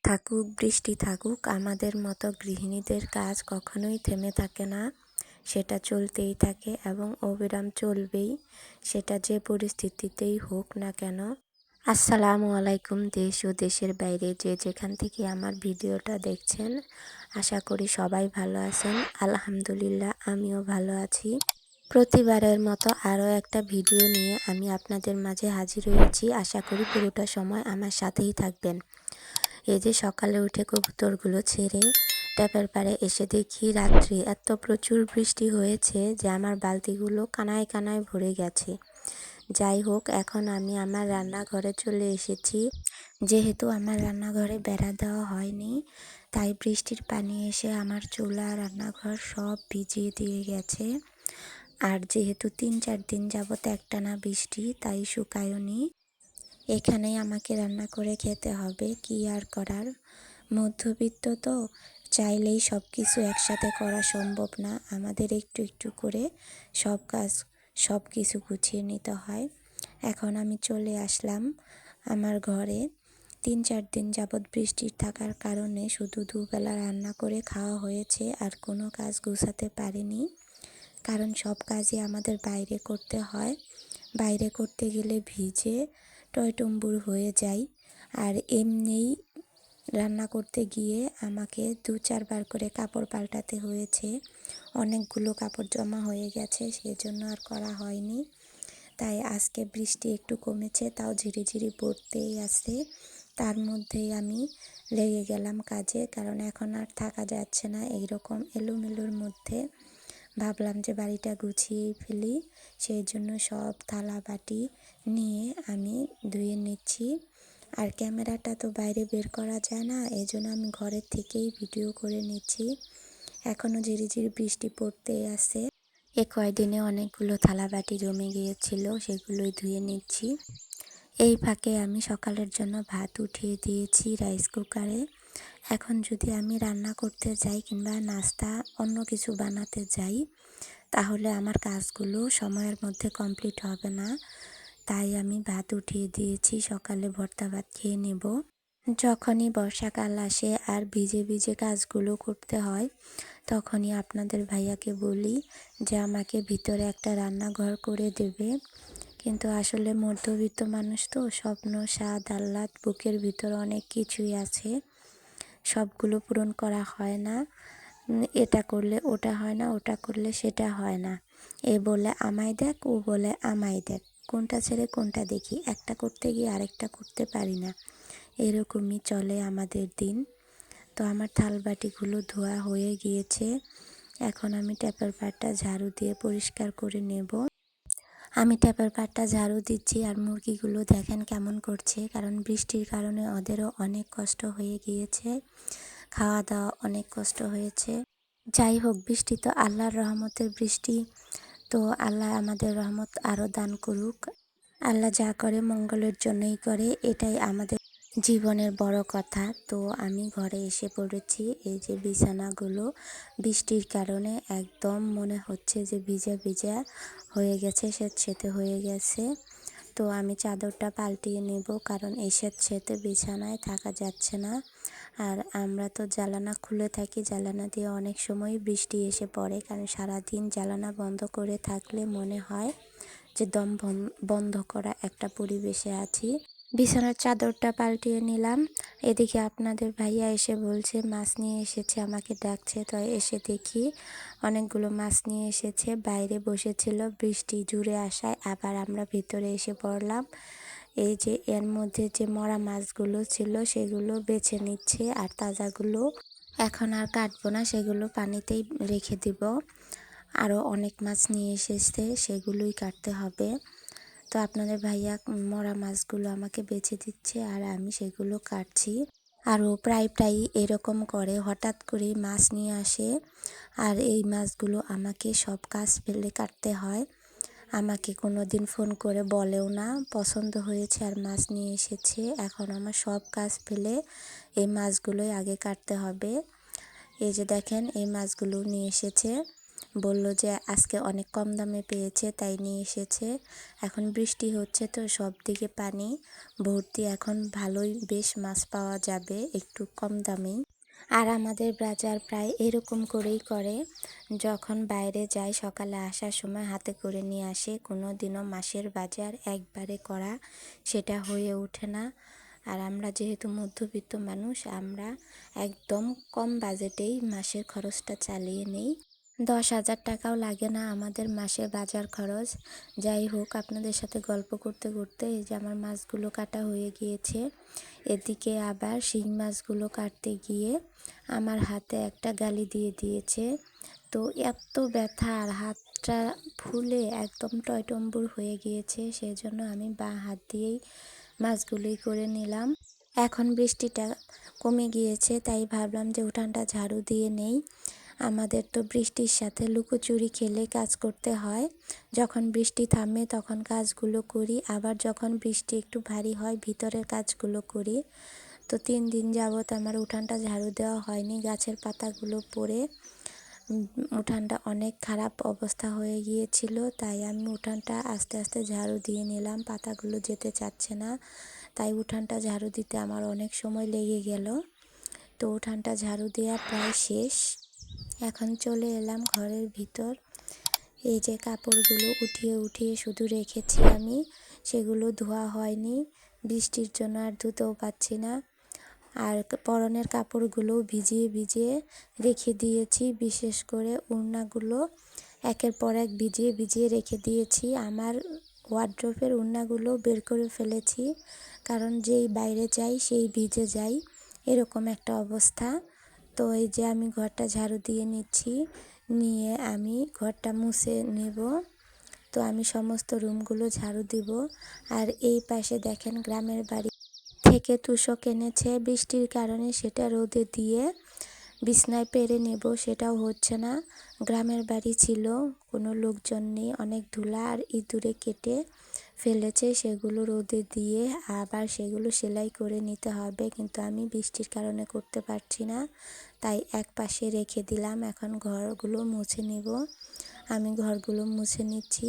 থাকুক বৃষ্টি থাকুক, আমাদের মতো গৃহিণীদের কাজ কখনোই থেমে থাকে না। সেটা চলতেই থাকে এবং অবিরাম চলবেই, সেটা যে পরিস্থিতিতেই হোক না কেন। আসসালামু আলাইকুম দেশ ও দেশের বাইরে যে যেখান থেকে আমার ভিডিওটা দেখছেন, আশা করি সবাই ভালো আছেন। আলহামদুলিল্লাহ, আমিও ভালো আছি। প্রতিবারের মতো আরও একটা ভিডিও নিয়ে আমি আপনাদের মাঝে হাজির হয়েছি। আশা করি পুরোটা সময় আমার সাথেই থাকবেন। এই যে সকালে উঠে কবুতরগুলো ছেড়ে ট্যাপের পাড়ে এসে দেখি রাত্রি এত প্রচুর বৃষ্টি হয়েছে যে আমার বালতিগুলো কানায় কানায় ভরে গেছে। যাই হোক, এখন আমি আমার রান্নাঘরে চলে এসেছি। যেহেতু আমার রান্নাঘরে বেড়া দেওয়া হয়নি, তাই বৃষ্টির পানি এসে আমার চুলা রান্নাঘর সব ভিজিয়ে দিয়ে গেছে। আর যেহেতু 3-4 দিন যাবত একটানা বৃষ্টি, তাই শুকায়নি। এখানেই আমাকে রান্না করে খেতে হবে, কি আর করার। মধ্যবিত্ত তো, চাইলেই সব কিছু একসাথে করা সম্ভব না। আমাদের একটু একটু করে সব কিছু গুছিয়ে নিতে হয়। এখন আমি চলে আসলাম আমার ঘরে। 3-4 দিন যাবৎ বৃষ্টি থাকার কারণে শুধু দুবেলা রান্না করে খাওয়া হয়েছে, আর কোনো কাজ গুছাতে পারিনি। কারণ সব কাজই আমাদের বাইরে করতে হয়। বাইরে করতে গেলে ভিজে টয়টুম্বুর হয়ে যায়। আর এমনিই রান্না করতে গিয়ে আমাকে 2-4 বার করে কাপড় পাল্টাতে হয়েছে। অনেকগুলো কাপড় জমা হয়ে গেছে, সেজন্য আর করা হয়নি। তাই আজকে বৃষ্টি একটু কমেছে, তাও ঝিরিঝিরি পড়তেই আছে। তার মধ্যেই আমি লেগে গেলাম কাজে, কারণ এখন আর থাকা যাচ্ছে না এইরকম এলোমেলোর মধ্যে। ভাবলাম যে বাড়িটা গুছিয়েই ফেলি, সেই জন্য সব থালা বাটি নিয়ে আমি ধুয়ে নিচ্ছি। আর ক্যামেরাটা তো বাইরে বের করা যায় না, এই জন্য আমি ঘরের থেকেই ভিডিও করে নিচ্ছি। এখনও ঝিরিঝিরি বৃষ্টি পড়তেই আছে। এ কয়দিনে অনেকগুলো থালা বাটি জমে গিয়েছিল, সেগুলোই ধুয়ে নিচ্ছি। এই ফাঁকে আমি সকালের জন্য ভাত উঠিয়ে দিয়েছি রাইস কুকারে। এখন যদি আমি রান্না করতে যাই কিংবা নাস্তা অন্য কিছু বানাতে যাই, তাহলে আমার কাজগুলো সময়ের মধ্যে কমপ্লিট হবে না। তাই আমি ভাত উঠিয়ে দিয়েছি, সকালে ভর্তা ভাত খেয়ে নেব। যখনই বর্ষাকাল আসে আর ভিজে ভিজে কাজগুলো করতে হয়, তখনই আপনাদের ভাইয়াকে বলি যে আমাকে ভিতরে একটা রান্নাঘর করে দেবে। কিন্তু আসলে মধ্যবিত্ত মানুষ তো, স্বপ্ন স্বাদ আহ্লাদ বুকের ভিতর অনেক কিছুই আছে, সবগুলো পূরণ করা হয় না। এটা করলে ওটা হয় না, ওটা করলে সেটা হয় না। এ বলে আমায় দেখ, ও বলে আমায় দেখ, কোনটা ছেড়ে কোনটা দেখি, একটা করতে গিয়ে আরেকটা করতে পারি না। এরকমই চলে আমাদের দিন। তো আমার থালবাটিগুলো ধোয়া হয়ে গিয়েছে। এখন আমি ট্যাপের পাড়টা ঝাড়ু দিয়ে পরিষ্কার করে নেব। আমি ট্যাপের পাড়টা ঝাড়ু দিচ্ছি, আর মুরগিগুলো দেখেন কেমন করছে, কারণ বৃষ্টির কারণে ওদেরও অনেক কষ্ট হয়ে গিয়েছে, খাওয়া দাওয়া অনেক কষ্ট হয়েছে। যাই হোক, বৃষ্টি তো আল্লাহর রহমতের বৃষ্টি, তো আল্লাহ আমাদের রহমত আরও দান করুক। আল্লাহ যা করে মঙ্গলের জন্যই করে, এটাই আমাদের জীবনের বড় কথা। তো আমি ঘরে এসে পড়েছি। এই যে বিছানাগুলো বৃষ্টির কারণে একদম মনে হচ্ছে যে ভিজা ভিজা হয়ে গেছে, স্যাঁতসেঁতে হয়ে গেছে। তো আমি চাদরটা পাল্টিয়ে নেব, কারণ এই স্যাঁতসেঁতে বিছানায় থাকা যাচ্ছে না। আর আমরা তো জানালা খুলে থাকি, জানালা দিয়ে অনেক সময় বৃষ্টি এসে পড়ে, কারণ সারাদিন জানালা বন্ধ করে থাকলে মনে হয় যে দম বন্ধ করা একটা পরিবেশে আছি। বিছানার চাদরটা পাল্টিয়ে নিলাম। এদিকে আপনাদের ভাইয়া এসে বলছে মাছ নিয়ে এসেছে, আমাকে ডাকছে। তো এসে দেখি অনেকগুলো মাছ নিয়ে এসেছে, বাইরে বসেছিল, বৃষ্টি জুড়ে আসায় আবার আমরা ভিতরে এসে পড়লাম। এই যে এর মধ্যে যে মরা মাছগুলো ছিল সেগুলো বেছে নিচ্ছে, আর তাজাগুলো এখন আর কাটবো না, সেগুলো পানিতেই রেখে দিব। আরও অনেক মাছ নিয়ে এসেছে, সেগুলোই কাটতে হবে। তো আপনাদের ভাইয়া মরা মাছগুলো আমাকে বেছে দিচ্ছে, আর আমি সেগুলো কাটছি। আরও প্রায় এরকম করে, হঠাৎ করে মাছ নিয়ে আসে, আর এই মাছগুলো আমাকে সব কাজ ফেলে কাটতে হয়। আমাকে কোনো দিন ফোন করে বলেও না, পছন্দ হয়েছে আর মাছ নিয়ে এসেছে, এখন আমার সব কাজ ফেলে এই মাছগুলোই আগে কাটতে হবে। এই যে দেখেন, এই মাছগুলো নিয়ে এসেছে, বলল যে আজকে অনেক কম দামে পেয়েছে তাই নিয়ে এসেছে। এখন বৃষ্টি হচ্ছে তো সব দিকে পানি ভর্তি, এখন ভালোই বেশ মাছ পাওয়া যাবে একটু কম দামেই। আর আমাদের বাজার প্রায় এরকম করেই করে, যখন বাইরে যায় সকালে আসার সময় হাতে করে নিয়ে আসে। কোনো দিনও মাসের বাজার একবারে করা সেটা হয়ে ওঠে না। আর আমরা যেহেতু মধ্যবিত্ত মানুষ, আমরা একদম কম বাজেটেই মাসের খরচটা চালিয়ে নেই। 10,000 টাকাও লাগে না আমাদের মাসে বাজার খরচ। যাই হোক, আপনাদের সাথে গল্প করতে করতে এই যে আমার মাছগুলো কাটা হয়ে গিয়েছে। এদিকে আবার শিং মাছগুলো কাটতে গিয়ে আমার হাতে একটা গালি দিয়ে দিয়েছে। তো এত ব্যথা আর হাতটা ফুলে একদম টয়টম্বুর হয়ে গিয়েছে, সেজন্য আমি বাঁ হাত দিয়েই মাছগুলোই করে নিলাম। এখন বৃষ্টিটা কমে গিয়েছে তাই ভাবলাম যে উঠানটা ঝাড়ু দিয়ে নেই। আমাদের তো বৃষ্টির সাথে লুকোচুরি খেলে কাজ করতে হয়। যখন বৃষ্টি থামে তখন কাজগুলো করি, আবার যখন বৃষ্টি একটু ভারী হয় ভিতরের কাজগুলো করি। তো 3 দিন যাবৎ আমার উঠানটা ঝাড়ু দেওয়া হয়নি, গাছের পাতাগুলো পড়ে উঠানটা অনেক খারাপ অবস্থা হয়ে গিয়েছিল। তাই আমি উঠানটা আস্তে আস্তে ঝাড়ু দিয়ে নিলাম, পাতাগুলো যেতে চাচ্ছে না। তাই উঠানটা ঝাড়ু দিতে আমার অনেক সময় লেগে গেল। তো উঠানটা ঝাড়ু দেওয়া প্রায় শেষ। এখন চলে এলাম ঘরের ভিতর। এই যে কাপড়গুলো উঠিয়ে উঠিয়ে শুধু রেখেছি আমি, সেগুলো ধোয়া হয়নি, বৃষ্টির জন্য আর ধুতেও পাচ্ছি না। আর পরনের কাপড়গুলো ভিজিয়ে ভিজিয়ে রেখে দিয়েছি, বিশেষ করে ওড়নাগুলো একের পর এক ভিজিয়ে ভিজিয়ে রেখে দিয়েছি। আমার ওয়ার্ড্রোবের ওড়নাগুলো বের করে ফেলেছি, কারণ যেই বাইরে যাই সেই ভিজে যাই, এরকম একটা অবস্থা। তো এই যে আমি ঘরটা ঝাড়ু দিয়ে নিচ্ছি, নিয়ে আমি ঘরটা মুছে নেব। তো আমি সমস্ত রুমগুলো ঝাড়ু দিব। আর এই পাশে দেখেন গ্রামের বাড়ি থেকে তুষক এনেছে, বৃষ্টির কারণে সেটা রোদে দিয়ে বিছনায় পেরে নেব, সেটাও হচ্ছে না। গ্রামের বাড়ি ছিল, কোনো লোকজন নেই, অনেক ধুলা আর ইঁদুরে কেটে ফেলেছে, সেগুলো রোদে দিয়ে আবার সেগুলো সেলাই করে নিতে হবে, কিন্তু আমি বৃষ্টির কারণে করতে পারছি না, তাই এক পাশে রেখে দিলাম। এখন ঘরগুলো মুছে নেব। আমি ঘরগুলো মুছে নিচ্ছি।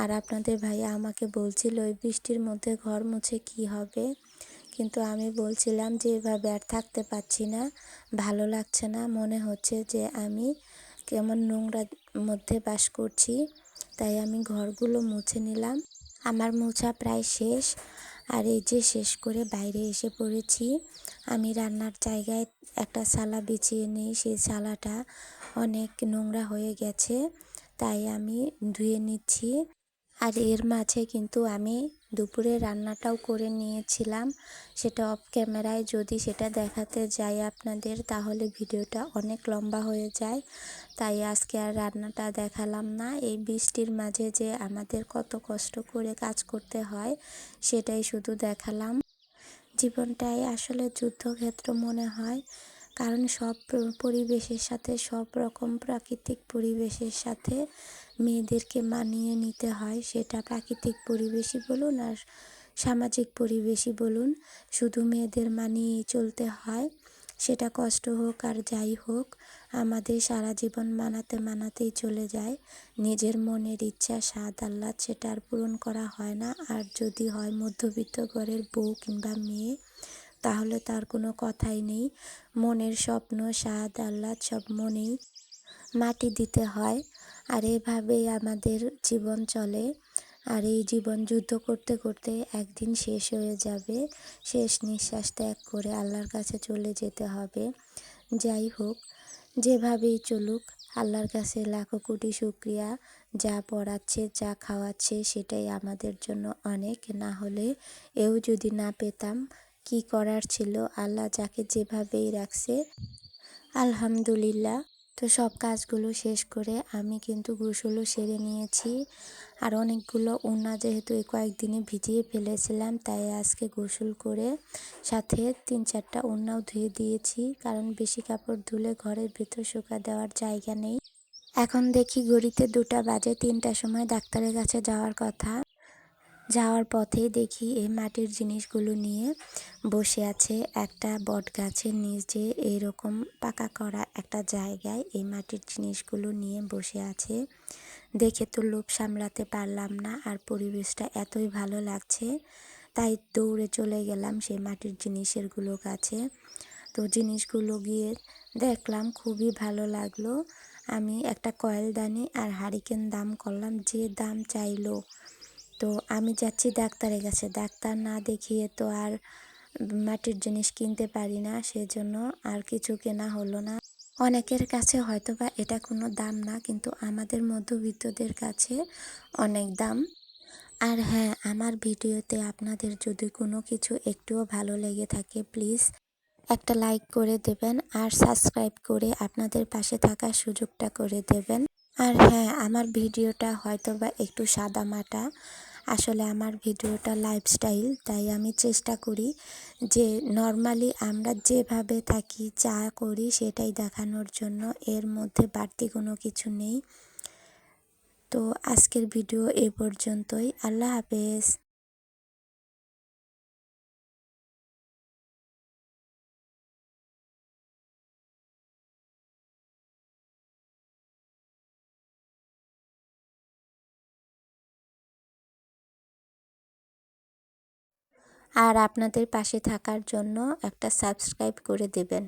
আর আপনাদের ভাইয়া আমাকে বলছিল ওই বৃষ্টির মধ্যে ঘর মুছে কি হবে, কিন্তু আমি বলছিলাম যে এভাবে আর থাকতে পারছি না, ভালো লাগছে না, মনে হচ্ছে যে আমি কেমন নোংরার মধ্যে বাস করছি। তাই আমি ঘরগুলো মুছে নিলাম। আমার মোছা প্রায় শেষ। আর এই যে শেষ করে বাইরে এসে পড়েছি। আমি রান্নার জায়গায় একটা থালা বিছিয়ে নিই, সেই থালাটা অনেক নোংরা হয়ে গেছে, তাই আমি ধুয়ে নিচ্ছি। আর এর মাঝে কিন্তু আমি দুপুরে রান্নাটাও করে নিয়েছিলাম, সেটা অফ ক্যামেরায় যদি সেটা দেখাতে যাই আপনাদের তাহলে ভিডিওটা অনেক লম্বা হয়ে যায়, তাই আজকে আর রান্নাটা দেখালাম না। এই বৃষ্টির মাঝে যে আমাদের কত কষ্ট করে কাজ করতে হয় সেটাই শুধু দেখালাম। জীবনটাই আসলে যুদ্ধক্ষেত্র মনে হয়, কারণ সব পরিবেশের সাথে, সব রকম প্রাকৃতিক পরিবেশের সাথে মেয়েদেরকে মানিয়ে নিতে হয়, সেটা প্রাকৃতিক পরিবেশই বলুন আর সামাজিক পরিবেশই বলুন, শুধু মেয়েদের মানিয়েই চলতে হয়। সেটা কষ্ট হোক আর যাই হোক, আমাদের সারা জীবন মানাতে মানাতেই চলে যায়। নিজের মনের ইচ্ছা স্বাদ আহ্লাদ সেটা আর পূরণ করা হয় না। আর যদি হয় মধ্যবিত্ত ঘরের বউ কিংবা মেয়ে, তাহলে তার কোনো কথাই নেই, মনের স্বপ্ন স্বাদ আহ্লাদ সব মনেই মাটি দিতে হয়। আর এভাবেই আমাদের জীবন চলে। আর এই জীবন যুদ্ধ করতে করতে একদিন শেষ হয়ে যাবে, শেষ নিঃশ্বাস ত্যাগ করে আল্লাহর কাছে চলে যেতে হবে। যাই হোক, যেভাবেই চলুক, আল্লাহর কাছে লাখো কোটি শুকরিয়া। যা পড়াচ্ছে যা খাওয়াচ্ছে সেটাই আমাদের জন্য অনেক, না হলে এও যদি না পেতাম কি করার ছিল, আল্লাহ যাকে যেভাবেই রাখছে আলহামদুলিল্লাহ। তো সব কাজগুলো শেষ করে আমি কিন্তু গোসলও সেরে নিয়েছি। আর অনেকগুলো ওড়না যেহেতু এই কয়েকদিনে ভিজিয়ে ফেলেছিলাম, তাই আজকে গোসল করে সাথে 3-4টা ওড়নাও ধুয়ে দিয়েছি, কারণ বেশি কাপড় ধুলে ঘরের ভেতর শুকা দেওয়ার জায়গা নেই। এখন দেখি ঘড়িতে 2টা বাজে, 3টার সময় ডাক্তারের কাছে যাওয়ার কথা। যাওয়ার পথেই দেখি এই মাটির জিনিসগুলো নিয়ে বসে আছে একটা বট গাছের নিচে, এরকম পাকা করা একটা জায়গায় এই মাটির জিনিসগুলো নিয়ে বসে আছে। দেখে তো লোভ সামলাতে পারলাম না, আর পরিবেশটা এতই ভালো লাগছে, তাই দৌড়ে চলে গেলাম সেই মাটির জিনিসেরগুলো কাছে। তো জিনিসগুলো গিয়ে দেখলাম, খুবই ভালো লাগলো। আমি একটা কয়েলদানি আর হারিকেন দাম করলাম, যে দাম চাইলো। তো আমি যাচ্ছি ডাক্তারের কাছে, ডাক্তার না দেখিয়ে তো আর মাটির জিনিস কিনতে পারি না, সেজন্য আর কিছু কেনা হলো না। অনেকের কাছে হয়তোবা এটা কোনো দাম না, কিন্তু আমাদের মধ্যবিত্তদের কাছে অনেক দাম। আর হ্যাঁ, আমার ভিডিওতে আপনাদের যদি কোনো কিছু একটুও ভালো লেগে থাকে, প্লিজ একটা লাইক করে দেবেন আর সাবস্ক্রাইব করে আপনাদের পাশে থাকার সুযোগটা করে দেবেন। আর হ্যাঁ, আমার ভিডিওটা হয়তোবা একটু সাদামাটা, আসলে আমার ভিডিওটা লাইফস্টাইল, তাই আমি চেষ্টা করি যে নর্মালি আমরা যেভাবে থাকি, যা করি সেটাই দেখানোর জন্য, এর মধ্যে বাড়তি কোনো কিছু নেই। তো আজকের ভিডিও এ পর্যন্তই। আল্লাহ হাফেজ। আর আপনাদের পাশে থাকার জন্য একটা সাবস্ক্রাইব করে দেবেন।